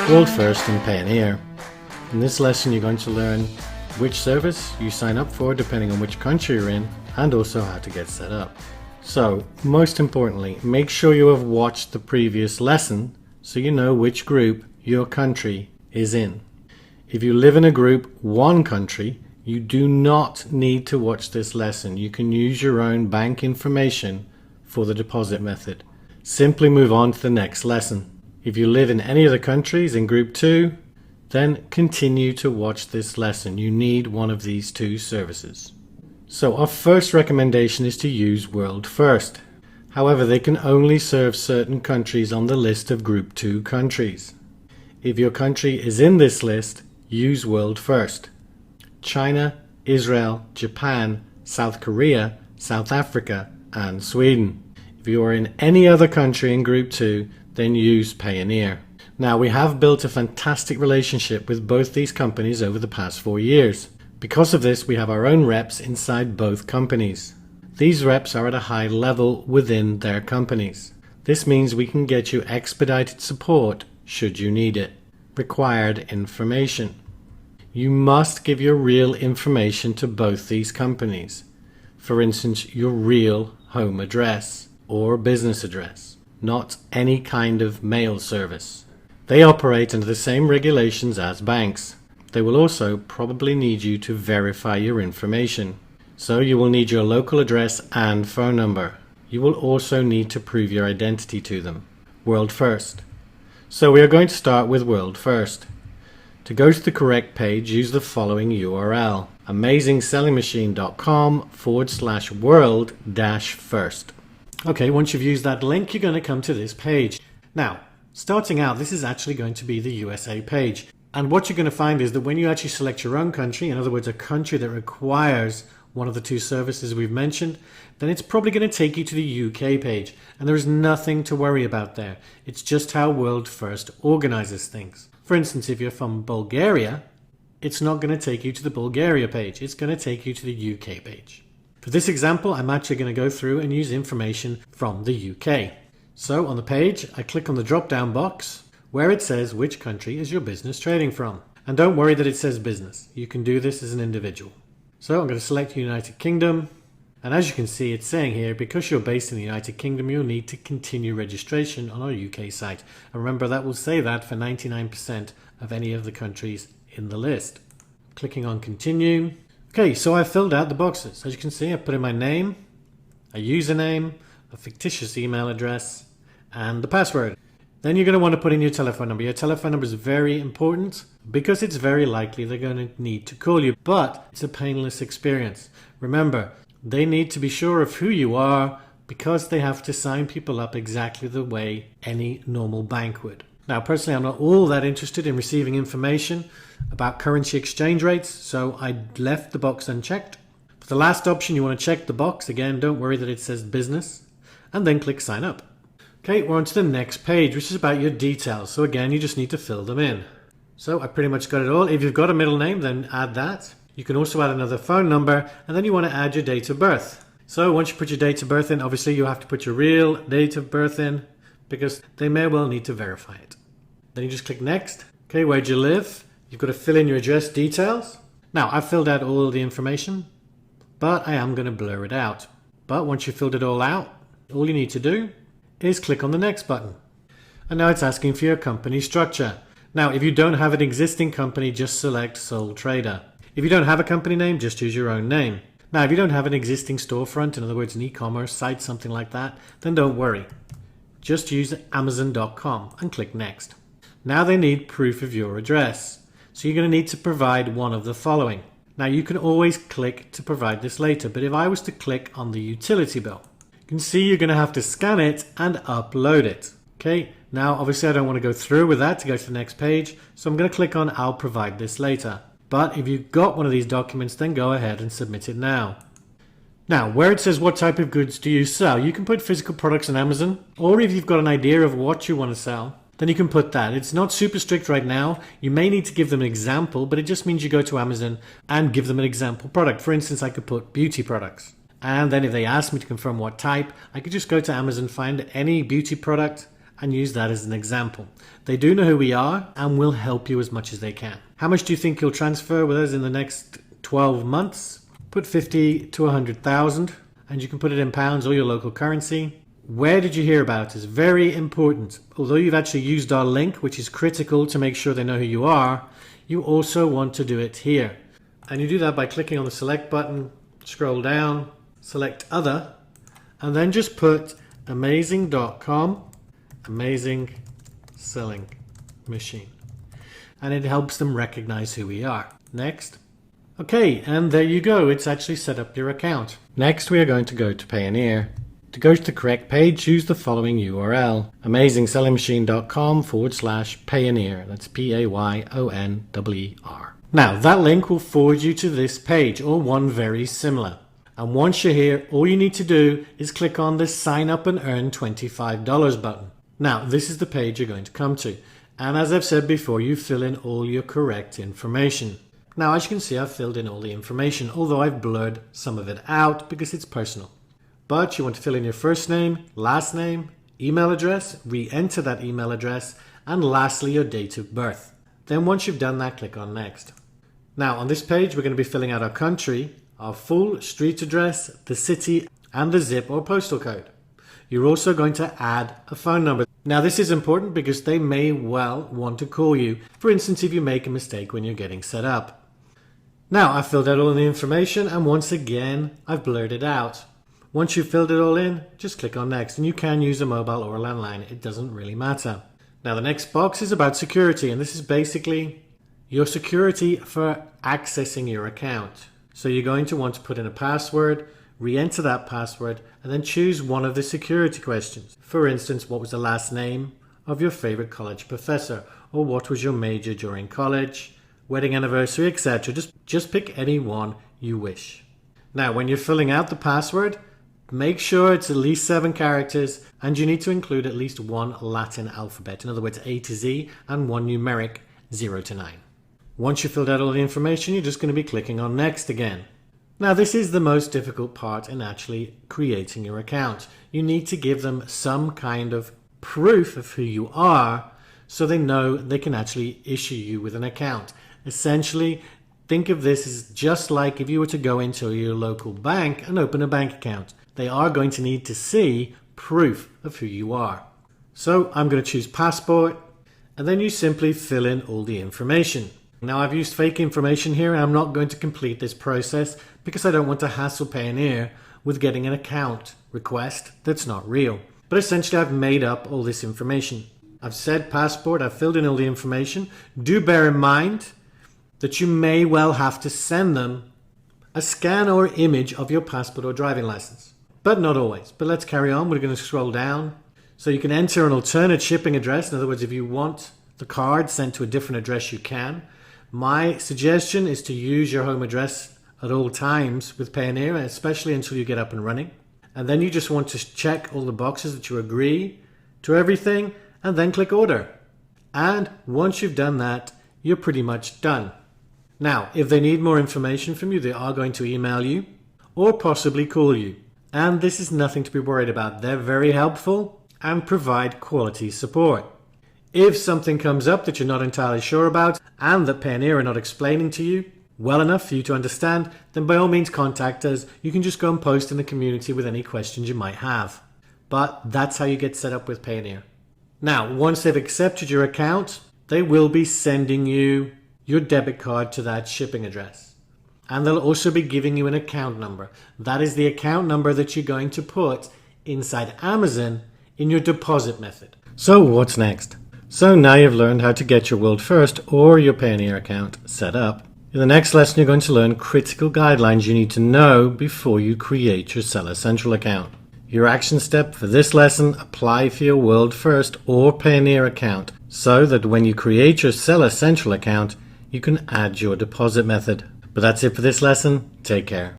World First and Payoneer. In this lesson you're going to learn which service you sign up for depending on which country you're in, and also how to get set up. So, most importantly, make sure you have watched the previous lesson so you know which group your country is in. If you live in a group 1 country, you do not need to watch this lesson. You can use your own bank information for the deposit method. Simply move on to the next lesson. If you live in any of the countries in group 2, then continue to watch this lesson. You need one of these 2 services. So our first recommendation is to use World First. However, they can only serve certain countries on the list of group 2 countries. If your country is in this list, use World First. China, Israel, Japan, South Korea, South Africa, and Sweden. If you are in any other country in group 2, then use Payoneer. Now, we have built a fantastic relationship with both these companies over the past 4 years. Because of this, we have our own reps inside both companies. These reps are at a high level within their companies. This means we can get you expedited support should you need it. Required information. You must give your real information to both these companies. For instance, your real home address or business address, not any kind of mail service. They operate under the same regulations as banks. They will also probably need you to verify your information. So you will need your local address and phone number. You will also need to prove your identity to them. World First. So we are going to start with World First. To go to the correct page, use the following URL: amazingsellingmachine.com/world-first. Okay, once you've used that link, you're going to come to this page. Now, starting out, this is actually going to be the USA page. And what you're going to find is that when you actually select your own country, in other words, a country that requires one of the 2 services we've mentioned, then it's probably going to take you to the UK page. And there is nothing to worry about there. It's just how World First organizes things. For instance, if you're from Bulgaria, it's not going to take you to the Bulgaria page. It's going to take you to the UK page. For this example, I'm actually going to go through and use information from the UK. So on the page, I click on the drop-down box where it says which country is your business trading from. And don't worry that it says business. You can do this as an individual. So I'm going to select United Kingdom. And as you can see, it's saying here, because you're based in the United Kingdom, you'll need to continue registration on our UK site. And remember, that will say that for 99% of any of the countries in the list. Clicking on continue. Okay, so I've filled out the boxes. As you can see, I put in my name, a username, a fictitious email address, and the password. Then you're going to want to put in your telephone number. Your telephone number is very important because it's very likely they're going to need to call you, but it's a painless experience. Remember, they need to be sure of who you are because they have to sign people up exactly the way any normal bank would. Now, personally, I'm not all that interested in receiving information about currency exchange rates, so I left the box unchecked. For the last option, you want to check the box. Again, don't worry that it says business, and then click sign up. Okay, we're on to the next page, which is about your details. So again, you just need to fill them in. So I pretty much got it all. If you've got a middle name, then add that. You can also add another phone number, and then you want to add your date of birth. So once you put your date of birth in, obviously you have to put your real date of birth in because they may well need to verify it. Then you just click next. Okay, where do you live? You've got to fill in your address details. Now, I've filled out all the information, but I am going to blur it out. But once you've filled it all out, all you need to do is click on the next button. And now it's asking for your company structure. Now, if you don't have an existing company, just select sole trader. If you don't have a company name, just use your own name. Now, if you don't have an existing storefront, in other words, an e-commerce site, something like that, then don't worry. Just use Amazon.com and click next. Now they need proof of your address. So you're going to need to provide one of the following. Now, you can always click to provide this later, but if I was to click on the utility bill, you can see you're going to have to scan it and upload it. Okay, now obviously I don't want to go through with that to go to the next page, so I'm going to click on I'll provide this later. But if you've got one of these documents, then go ahead and submit it now. Now, where it says what type of goods do you sell, you can put physical products on Amazon, or if you've got an idea of what you want to sell, then you can put that. It's not super strict right now. You may need to give them an example, but it just means you go to Amazon and give them an example product. For instance, I could put beauty products. And then if they ask me to confirm what type, I could just go to Amazon, find any beauty product, and use that as an example. They do know who we are and will help you as much as they can. How much do you think you'll transfer with us in the next 12 months? Put 50 to 100,000, and you can put it in pounds or your local currency. Where did you hear about us? Very important. Although you've actually used our link, which is critical to make sure they know who you are, you also want to do it here. And you do that by clicking on the select button, scroll down, select other, and then just put amazing.com, amazing selling machine. And it helps them recognize who we are. Next. Okay, and there you go. It's actually set up your account. Next, we are going to go to Payoneer. To go to the correct page, use the following URL, amazingsellingmachine.com/Payoneer. That's Payoneer. Now, that link will forward you to this page or one very similar. And once you're here, all you need to do is click on the sign up and earn $25 button. Now, this is the page you're going to come to. And as I've said before, you fill in all your correct information. Now, as you can see, I've filled in all the information, although I've blurred some of it out because it's personal. But you want to fill in your first name, last name, email address, re-enter that email address, and lastly, your date of birth. Then once you've done that, click on next. Now, on this page, we're going to be filling out our country, our full street address, the city, and the zip or postal code. You're also going to add a phone number. Now, this is important because they may well want to call you, for instance, if you make a mistake when you're getting set up. Now, I've filled out all the information, and once again, I've blurred it out. Once you've filled it all in, just click on next, and you can use a mobile or a landline. It doesn't really matter. Now, the next box is about security, and this is basically your security for accessing your account. So you're going to want to put in a password, re-enter that password, and then choose one of the security questions. For instance, what was the last name of your favorite college professor? Or what was your major during college, wedding anniversary, etc. Just pick any one you wish. Now, when you're filling out the password, make sure it's at least 7 characters, and you need to include at least one Latin alphabet. In other words, A to Z, and one numeric 0 to 9. Once you've filled out all the information, you're just going to be clicking on next again. Now, this is the most difficult part in actually creating your account. You need to give them some kind of proof of who you are so they know they can actually issue you with an account. Essentially, think of this as just like if you were to go into your local bank and open a bank account. They are going to need to see proof of who you are. So I'm going to choose passport, and then you simply fill in all the information. Now, I've used fake information here, and I'm not going to complete this process because I don't want to hassle Payoneer with getting an account request that's not real. But essentially, I've made up all this information. I've said passport, I've filled in all the information. Do bear in mind that you may well have to send them a scan or image of your passport or driving license. But not always. But let's carry on. We're going to scroll down. So you can enter an alternate shipping address. In other words, if you want the card sent to a different address, you can. My suggestion is to use your home address at all times with Payoneer, especially until you get up and running. And then you just want to check all the boxes that you agree to everything, and then click order. And once you've done that, you're pretty much done. Now, if they need more information from you, they are going to email you or possibly call you. And this is nothing to be worried about. They're very helpful and provide quality support. If something comes up that you're not entirely sure about and that Payoneer are not explaining to you well enough for you to understand, then by all means contact us. You can just go and post in the community with any questions you might have. But that's how you get set up with Payoneer. Now, once they've accepted your account, they will be sending you your debit card to that shipping address. And they'll also be giving you an account number. That is the account number that you're going to put inside Amazon in your deposit method. So what's next? So now you've learned how to get your World First or your Payoneer account set up. In the next lesson, you're going to learn critical guidelines you need to know before you create your Seller Central account. Your action step for this lesson: apply for your World First or Payoneer account so that when you create your Seller Central account, you can add your deposit method. But that's it for this lesson. Take care.